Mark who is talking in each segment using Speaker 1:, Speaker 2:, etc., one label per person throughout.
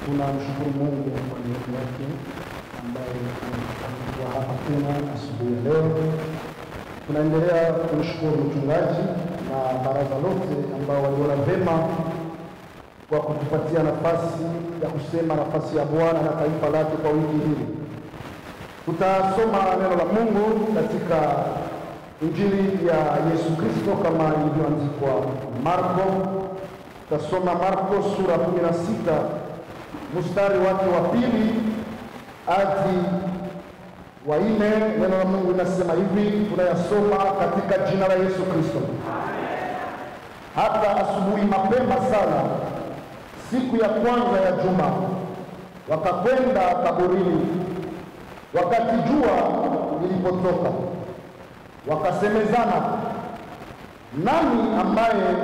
Speaker 1: Tunamshukuru Mungu kwa neema yake ambaye amekuwa hapa tena asubuhi ya leo. Tunaendelea kumshukuru mchungaji na baraza lote ambao waliona vema kwa kutupatia nafasi ya kusema nafasi ya Bwana na taifa lake kwa wiki hii. Tutasoma neno la Mungu katika Injili ya Yesu Kristo kama ilivyoandikwa Marko. Tutasoma Marko sura 16 mstari wake wa 2 hadi wa 4. Neno la Mungu linasema hivi, tunayasoma katika jina la Yesu Kristo. Hata asubuhi mapema sana siku ya kwanza ya juma wakakwenda kaburini wakati jua lilipotoka, wakasemezana, nani ambaye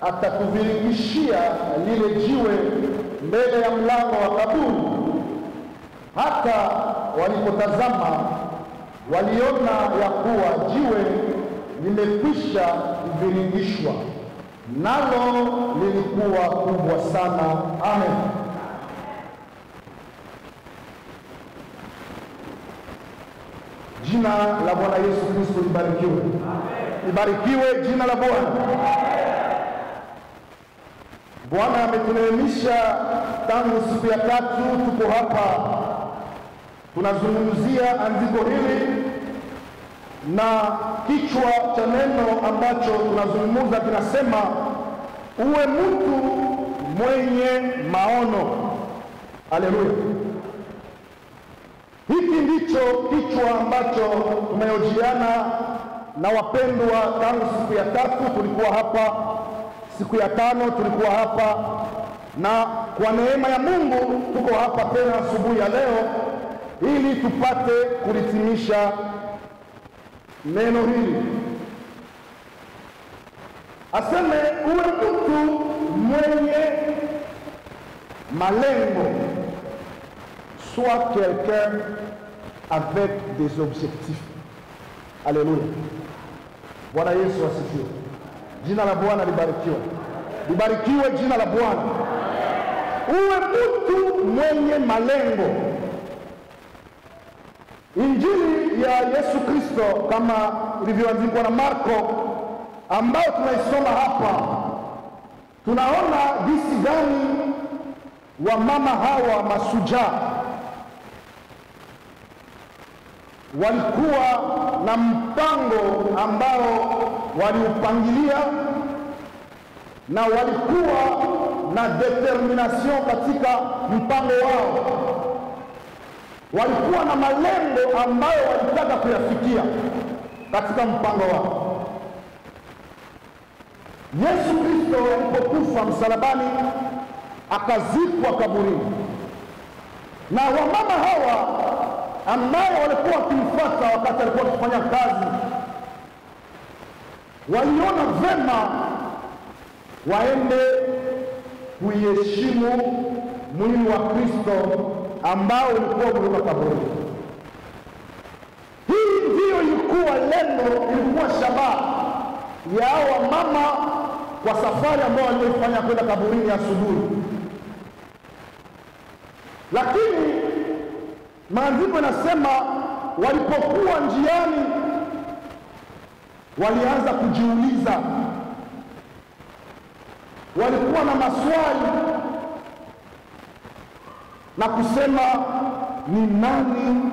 Speaker 1: atatuviringishia lile jiwe mbele ya mlango wa kaburi? Hata walipotazama waliona ya kuwa jiwe limekwisha kuviringishwa, nalo lilikuwa kubwa sana. Amen. Jina la Bwana Yesu Kristo libarikiwe. Amen. Libarikiwe jina la Bwana. Bwana ametuneemisha tangu siku ya 3 tuko hapa tunazungumzia andiko hili, na kichwa cha neno ambacho tunazungumza kinasema uwe mtu mwenye maono. Haleluya. Hiki ndicho kichwa ambacho tumehojiana na wapendwa tangu siku ya 3 tulikuwa hapa, siku ya 5 tulikuwa hapa, na kwa neema ya Mungu tuko hapa tena asubuhi ya leo ili tupate kulitimisha neno hili. Aseme uwe mtu mwenye malengo, soit quelqu'un avec des objectifs. Alléluia. Bwana Yesu asifiwe. Jina la Bwana libarikiwe. Libarikiwe jina la Bwana. Uwe mtu mwenye malengo. Injili ya Yesu Kristo kama ilivyoandikwa na Marko ambao tunaisoma hapa, tunaona jinsi gani wamama hawa mashujaa walikuwa na mpango ambao waliupangilia, na walikuwa na determination katika mpango wao. Walikuwa na malengo ambayo walitaka kuyafikia katika mpango wao. Yesu Kristo alipokufa msalabani akazikwa kaburini, na wamama hawa ambao walikuwa wakimfuata wakati alikuwa akifanya kazi waliona vema waende kuiheshimu mwili wa Kristo ambao ulikuwa umewekwa kaburini. Hii ndiyo ilikuwa lengo, ilikuwa shabaha ya hao mama kwa safari ambao walifanya kwenda kaburini asubuhi. Lakini maandiko yanasema walipokuwa njiani walianza kujiuliza, walikuwa na maswali na kusema, ni nani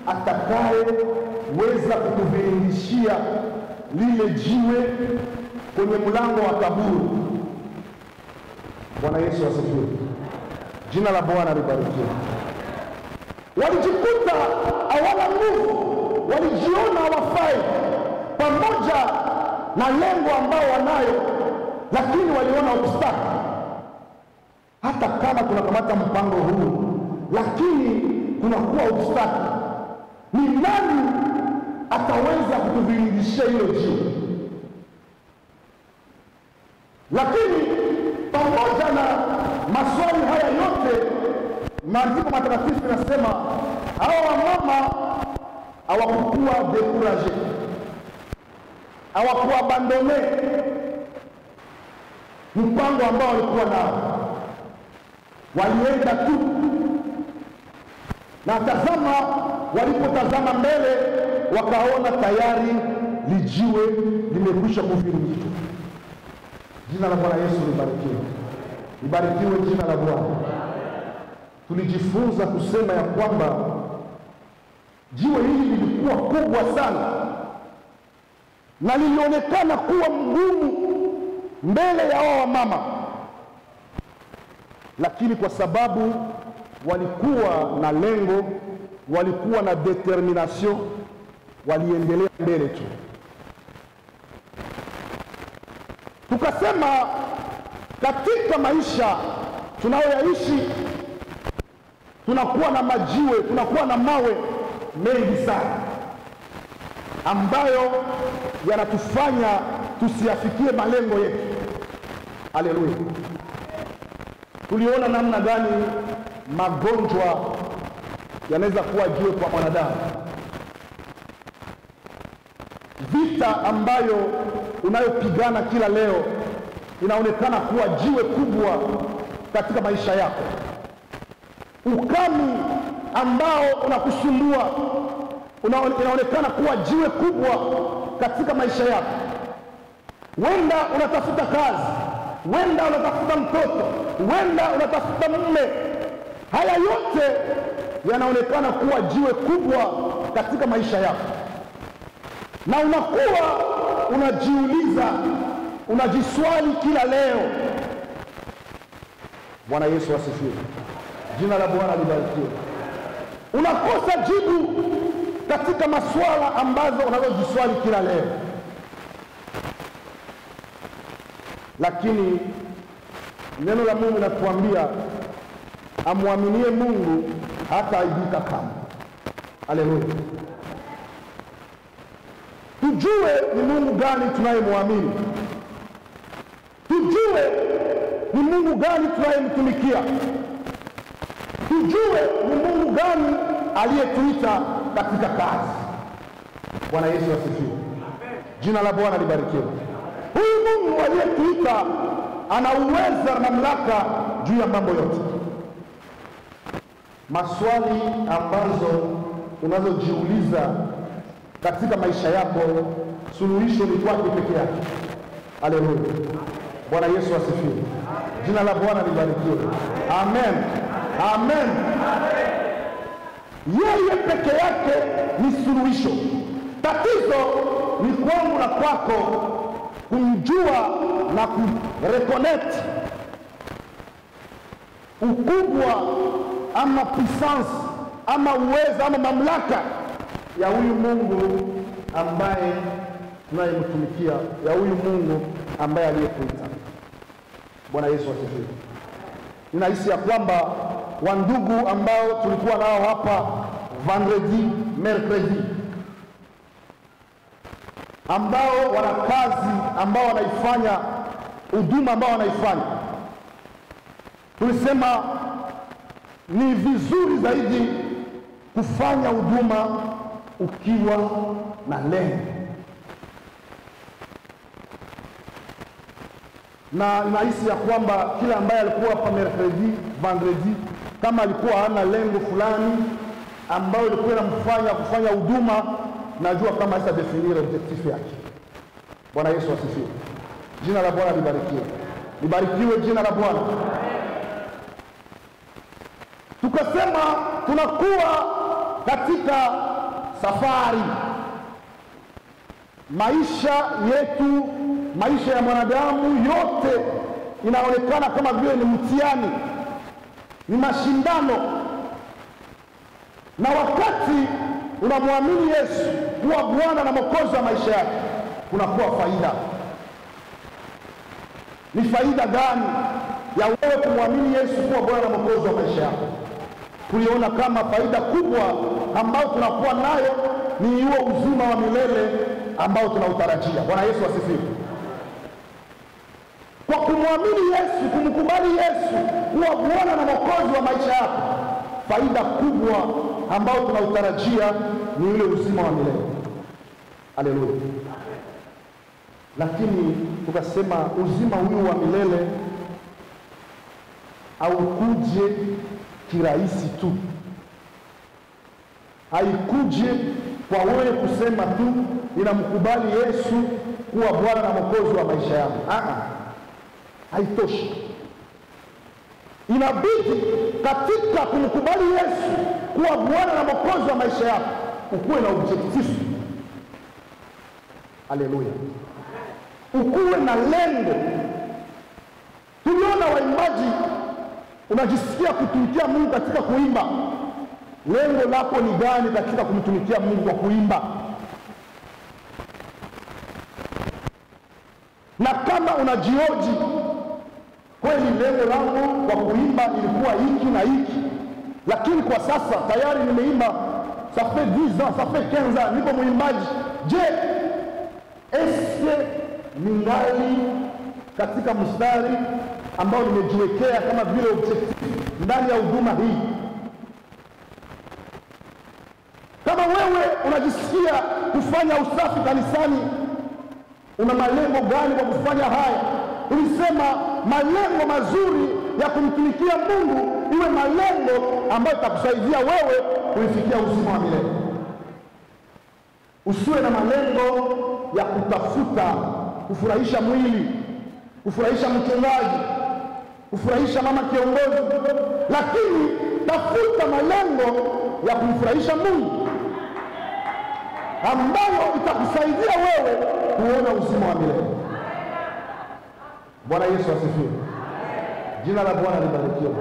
Speaker 1: atakayeweza kutuviringishia lile jiwe kwenye mlango wa kaburi? Bwana Yesu asifiwe. Jina la Bwana libarikiwe. Walijikuta hawana nguvu, walijiona hawafai pamoja na lengo ambao wanayo, lakini waliona obstacle. Hata kama tunakamata mpango huu, lakini kunakuwa obstacle. Ni nani ataweza kutuviringishia hilo jiwe? Lakini pamoja na maswali haya yote, maandiko matakatifu yanasema hao wamama hawakuwa découragé, hawakuwa abandone mpango ambao walikuwa nao, walienda tu, na tazama, walipotazama mbele wakaona tayari lijiwe limekwisha kuviringika. Jina la Bwana Yesu libarikiwe. Libarikiwe jina la Bwana. Tulijifunza kusema ya kwamba jiwe hili lilikuwa kubwa sana na lilionekana kuwa mgumu mbele ya wao mama, lakini kwa sababu walikuwa na lengo, walikuwa na determination, waliendelea mbele tu. Tukasema katika maisha tunayoyaishi tunakuwa na majiwe, tunakuwa na mawe mengi sana ambayo yanatufanya tusiafikie malengo yetu. Haleluya. Tuliona namna gani magonjwa yanaweza kuwa jiwe kwa mwanadamu. Vita ambayo unayopigana kila leo inaonekana kuwa jiwe kubwa katika maisha yako. Ukame ambao unakusumbua inaonekana kuwa jiwe kubwa katika maisha yako. Wenda unatafuta kazi, wenda unatafuta mtoto, wenda unatafuta mume. Haya yote yanaonekana kuwa jiwe kubwa katika maisha yako, na unakuwa unajiuliza, unajiswali kila leo. Bwana Yesu asifiwe. Jina la Bwana libarikiwe. Unakosa jibu katika maswala ambazo unazojiswali kila leo, lakini neno la Mungu linatuambia amwaminie Mungu hata aibika kamwe. Haleluya. Tujue ni Mungu gani tunayemwamini, tujue ni Mungu gani tunayemtumikia, tujue ni Mungu gani aliyetuita katika kazi. Bwana Yesu asifiwe. Jina la Bwana libarikiwe. Huyu Mungu aliyetuita ana uwezo na mamlaka juu ya mambo yote. Maswali ambazo unazojiuliza katika maisha yako, suluhisho ni kwake peke yake. Haleluya. Bwana Yesu asifiwe. Jina la Bwana libarikiwe. Amen. Amen. Yeye peke yake ni suluhisho. Tatizo ni kwangu na kwako kumjua na kureconnect ukubwa ama puissance ama uwezo ama mamlaka ya huyu Mungu ambaye tunayemtumikia, ya huyu Mungu ambaye aliyekuita. Bwana Yesu asifiwe. Ninahisi ya kwamba wandugu ambao tulikuwa nao hapa vendredi, mercredi, ambao wana kazi ambao wanaifanya, huduma ambao wanaifanya, tulisema ni vizuri zaidi kufanya huduma ukiwa na lengo. Na nahisi ya kwamba kila ambaye alikuwa hapa mercredi, vendredi, kama alikuwa hana lengo fulani ambao ilikuwa inamfanya kufanya huduma, najua kama isa definir objectif yake. Bwana Yesu asifiwe. Jina la Bwana libarikiwe. Libarikiwe jina la Bwana. Tukasema tunakuwa katika safari. Maisha yetu, maisha ya mwanadamu yote inaonekana kama vile ni mtihani, ni mashindano. Na wakati unamwamini Yesu kuwa Bwana na Mwokozi wa maisha yako, kunakuwa faida. Ni faida gani ya wewe kumwamini Yesu kuwa Bwana na Mwokozi wa maisha yako? Tuliona kama faida kubwa ambayo tunakuwa nayo ni huo uzima wa milele ambao tunautarajia. Bwana Yesu asifiwe. Kwa kumwamini Yesu, kumkubali Yesu kuwa Bwana na Mwokozi wa maisha yako, faida kubwa ambayo tunautarajia ni ule uzima wa milele. Haleluya. Lakini tukasema uzima huu wa milele haukuje kirahisi tu, haikuje kwa wewe kusema tu ninamkubali Yesu kuwa Bwana na Mwokozi wa maisha yangu. Haitoshi. Inabidi katika kumkubali Yesu kuwa Bwana na Mwokozi wa maisha yako ukuwe na objective. Haleluya. Ukuwe na lengo. Tuliona waimbaji, unajisikia kutumikia Mungu katika kuimba. Lengo lako ni gani katika kumtumikia Mungu kwa kuimba? Na kama unajioji, kweli lengo langu kwa kuimba ilikuwa hiki na hiki, lakini kwa sasa tayari nimeimba, ça fait 10 ans, ça fait 15 ans, niko mwimbaji. Je, eske ningali katika mstari ambao nimejiwekea kama vile objective ndani ya huduma hii? Kama wewe unajisikia kufanya usafi kanisani, una malengo gani kwa kufanya haya? Ulisema malengo mazuri ya kumtumikia Mungu iwe malengo ambayo itakusaidia wewe kuifikia uzima wa milele. Usiwe na malengo ya kutafuta kufurahisha mwili, kufurahisha mchungaji, kufurahisha mama kiongozi, lakini tafuta malengo ya kumfurahisha Mungu ambayo itakusaidia wewe kuona uzima wa milele. Bwana Yesu asifiwe. Jina la Bwana libarikiwe.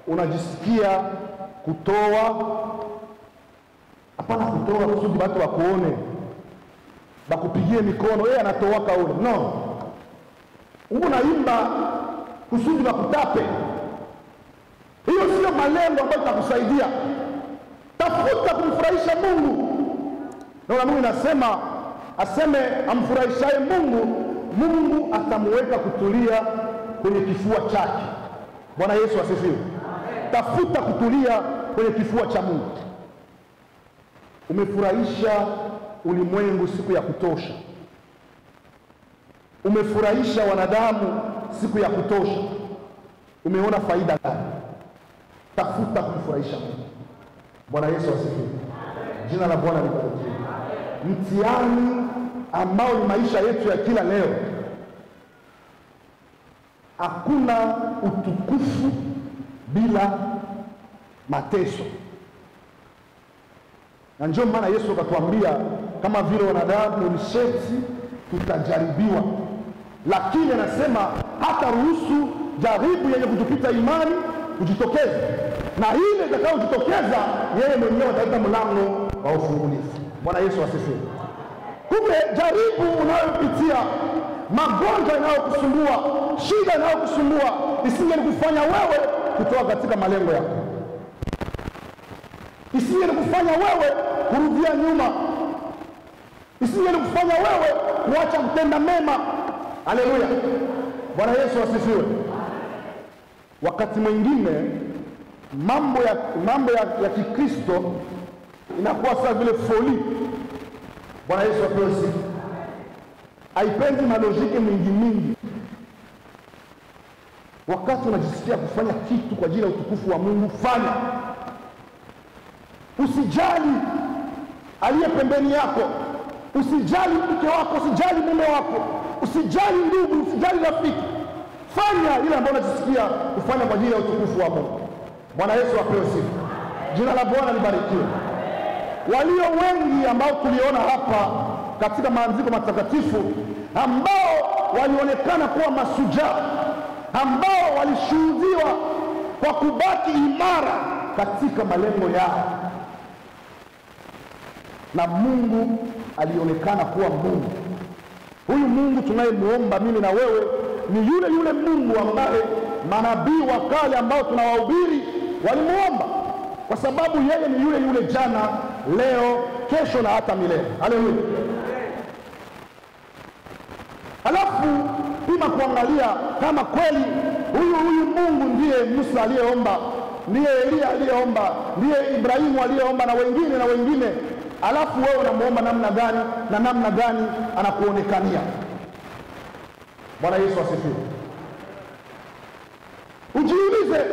Speaker 1: Unajisikia kutoa, hapana kutoa kusudi watu wakuone, bakupigie mikono, yeye anatoa kauli. No. Unaimba kusudi bakutape. Hiyo sio malengo ambayo itakusaidia. Tafuta kumfurahisha Mungu. Na Mungu anasema, aseme amfurahishaye Mungu, Mungu atamuweka kutulia kwenye kifua chake. Bwana Yesu asifiwe. Tafuta kutulia kwenye kifua cha Mungu. Umefurahisha ulimwengu siku ya kutosha. Umefurahisha wanadamu siku ya kutosha. Umeona faida gani? Tafuta kumfurahisha Mungu. Bwana Yesu asifiwe. Jina la Bwana libarikiwe. Mtihani ambao ni maisha yetu ya kila leo, hakuna utukufu bila mateso. Na ndio maana Yesu akatuambia kama vile wanadamu ni sharti tutajaribiwa, lakini anasema hata ruhusu jaribu yenye kutupita imani kujitokeza, na ile itakayojitokeza yeye mwenyewe ataleta mlango wa ufungulifu. Bwana Yesu asifiwe. Kumbe jaribu unayopitia, magonjwa yanayokusumbua, shida inayokusumbua, isije kufanya wewe kutoka katika malengo yako, isije kufanya wewe kurudia nyuma, isije kufanya wewe kuacha kutenda mema. Haleluya. Bwana Yesu asifiwe. Wakati mwingine mambo ya Kikristo inakuwa sawa vile foli. Bwana Yesu apewe sifa. Haipendi malojiki mingi. Wakati unajisikia kufanya kitu kwa ajili ya utukufu wa Mungu, fanya. Usijali aliye pembeni yako, usijali mke wako, usijali mume wako, usijali ndugu, usijali rafiki. Fanya ile ambayo unajisikia kufanya kwa ajili ya utukufu wa Mungu. Bwana Yesu apewe sifa. Jina la Bwana libarikiwe. Walio wengi ambao tuliona hapa katika maandiko matakatifu, ambao walionekana kuwa mashujaa, ambao walishuhudiwa kwa kubaki imara katika malengo yao, na Mungu alionekana kuwa Mungu. Huyu Mungu tunayemuomba mimi na wewe ni yule Mungu ambaye manabii wa kale ambao tunawahubiri walimuomba, kwa sababu yeye ni yule jana, leo, kesho na hata milele. Haleluya. Alafu pima kuangalia kama kweli huyu Mungu ndiye Musa aliyeomba, ndiye Elia aliyeomba, ndiye Ibrahimu aliyeomba na wengine. Alafu wewe unamuomba namna gani na namna gani anakuonekania? Bwana Yesu asifiwe. Ujiulize,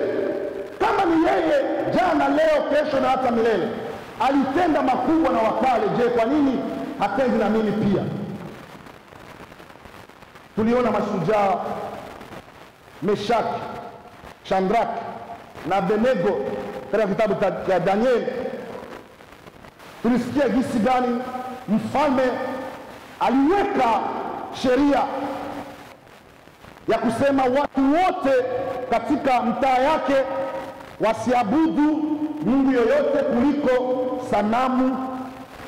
Speaker 1: kama ni yeye jana, leo, kesho na hata milele, alitenda makubwa na wakale, je, kwa nini hatendi na mimi pia? Tuliona mashujaa Meshaki, Shadraka na Abednego katika kitabu cha Danieli. Tulisikia jinsi gani mfalme aliweka sheria ya kusema watu wote katika mtaa yake wasiabudu mungu yoyote kuliko sanamu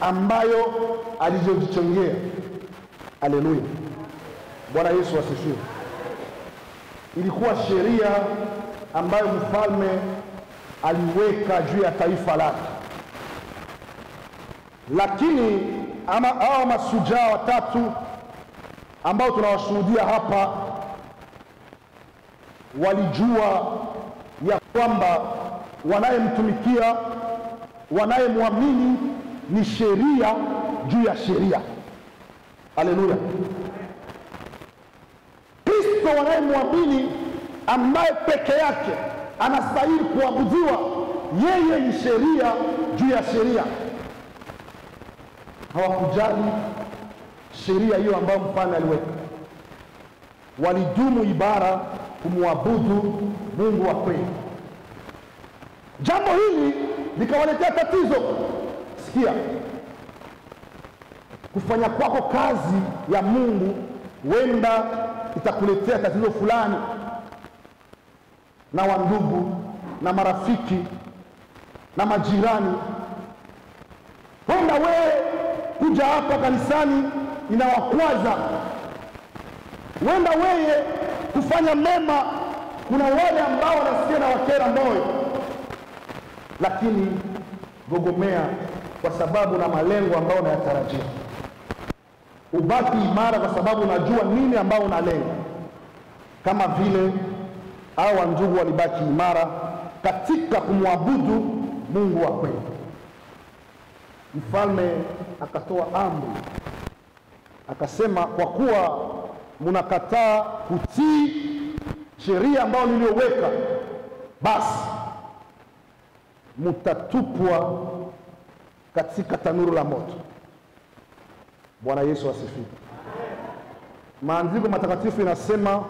Speaker 1: ambayo alizojichongea. Haleluya, Bwana Yesu asifiwe. Ilikuwa sheria ambayo mfalme aliweka juu ya taifa lake, lakini hao mashujaa watatu ambao tunawashuhudia hapa walijua ya kwamba wanayemtumikia, wanayemwamini ni sheria juu ya sheria. Haleluya. Kristo wanayemwamini, ambaye peke yake anastahili kuabudiwa, yeye ni sheria juu ya sheria. Hawakujali sheria hiyo ambayo mfalme aliweka, walidumu ibara kumwabudu Mungu wa kweli. Jambo hili likawaletea tatizo. Sikia, kufanya kwako kazi ya Mungu wenda itakuletea tatizo fulani na wandugu na marafiki na majirani. Wenda wewe kuja hapa kanisani inawakwaza. Wenda wewe kufanya mema, kuna wale ambao wanasikia na wakera moyo, lakini gogomea kwa sababu na malengo ambayo unayatarajia. Ubaki imara kwa sababu unajua nini ambao unalenga, kama vile hao ndugu walibaki imara katika kumwabudu Mungu wa kweli. Mfalme akatoa amri akasema, kwa kuwa mnakataa kutii sheria ambayo niliyoweka, basi mtatupwa katika tanuru la moto. Bwana Yesu asifiwe. Maandiko matakatifu inasema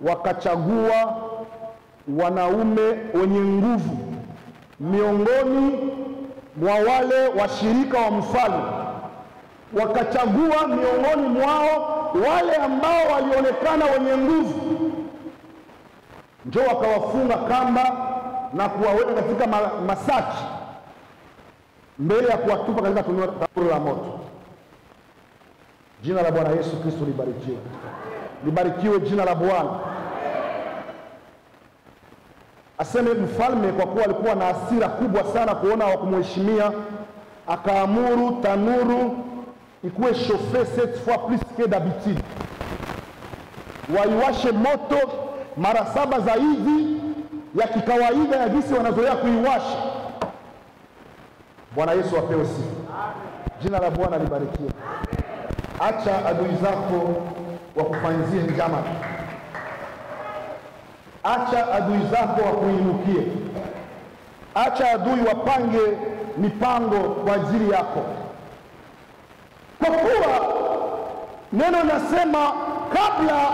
Speaker 1: wakachagua wanaume wenye nguvu miongoni mwa wale washirika wa mfalme, wakachagua miongoni mwao wale ambao walionekana wenye nguvu, njoo wakawafunga kamba na kuwaweka katika masaki mbele ya kuwatupa katika tanuru la moto. Jina la Bwana Yesu Kristo libarikiwe. Libarikiwe jina la Bwana. Aseme mfalme, kwa kuwa alikuwa na hasira kubwa sana kuona hawakumheshimia, akaamuru tanuru ikuwe chauffe 7 fois plus que d'habitude, waiwashe moto mara 7 zaidi ya kikawaida ya jinsi wanazoea kuiwasha. Bwana Yesu apewe sifa. Jina la Bwana libarikiwe. Acha adui zako wakufanyizie njama. Acha adui zako wakuinukie. Acha adui wapange mipango kwa ajili yako, kwa kuwa neno nasema kabla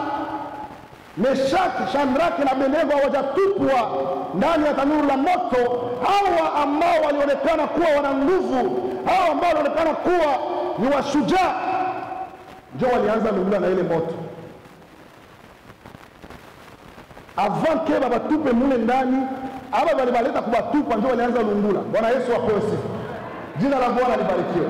Speaker 1: Meshaki, Shadraka na Abednego hawajatupwa ndani ya tanuru la moto, hawa ambao walionekana kuwa wana nguvu, hawa ambao walionekana kuwa ni washujaa, ndio walianza lungula na ile moto. Avant que babatupe mule ndani, aba walibaleta kubatupa, ndio walianza lungula. Bwana Yesu apewe sifa. Jina la Bwana libarikiwe.